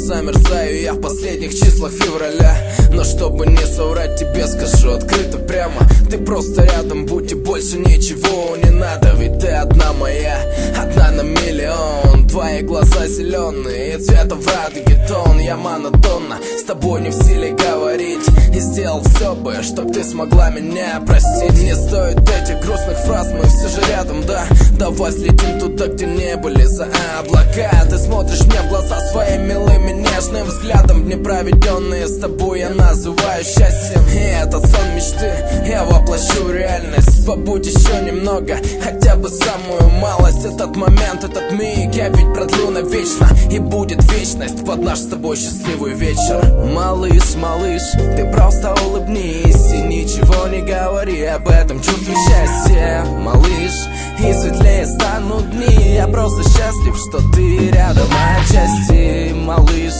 замерзаю я в последних числах февраля. Но чтобы не соврать тебе, скажу открыто прямо: ты просто рядом будь, и больше ничего не надо. Ведь ты одна моя, одна на миллион. Твои глаза зеленые, цвета в радуге тон. Я монотонно с тобой не в силе говорить, и сделал все бы, чтоб ты смогла меня простить. Не стоит этих грустных фраз, мы все же рядом, да. Давай слетим туда, где не были за облака. Ты смотришь мне в глаза своим милым и нежным взглядом. Дни, проведенные с тобой, я называю счастьем. И этот сон мечты я воплощу в реальность. Побудь еще немного, хотя бы самую малость. Этот момент, этот миг я ведь продлю навечно, и будет вечность под наш с тобой счастливый вечер. Малыш, малыш, ты просто улыбнись и ничего не говори об этом чувстве счастья. Малыш, и светлее станут дни, я просто счастлив, что ты рядом отчасти. Малыш,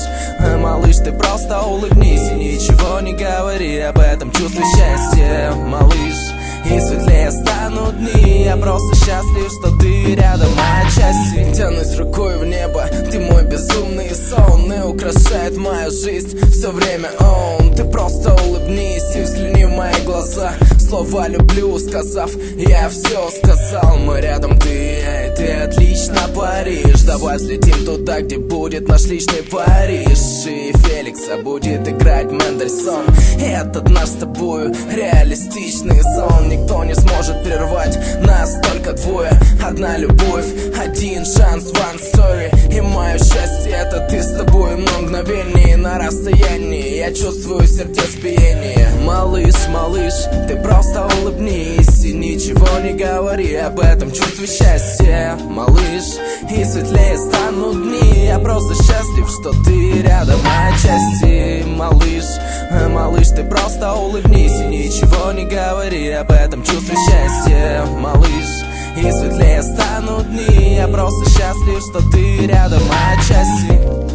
малыш, ты просто улыбнись и ничего не говори об этом чувстве счастья. Малыш, и светлее станут дни, я просто счастлив, что ты рядом отчасти. Тянусь рукой в небо, ты мой безумный сон, и украшает мою жизнь все время он. Ты просто улыбнись и взгляни в мои глаза. Слова люблю сказав, я все сказал. Мы рядом, ты и я, и ты отлично паришь. Давай взлетим туда, где будет наш личный Париж. И Феликса будет играть Мендельсон. Этот наш с тобою реалистичный сон. Никто не сможет прервать нас, только двое. Одна любовь, один шанс, one story. И мое счастье это ты с тобой на мгновение на расстоянии. Я чувствую сердцебиение. Малыш, малыш, ты просто улыбнись и ничего не говори об этом чувстве счастья. Малыш, и светлее станут дни, я просто счастлив, что ты рядом отчасти. Малыш, малыш, ты просто улыбнись и ничего не говори об этом чувстве счастья. Малыш, и светлее станут дни, я просто счастлив, что ты рядом отчасти.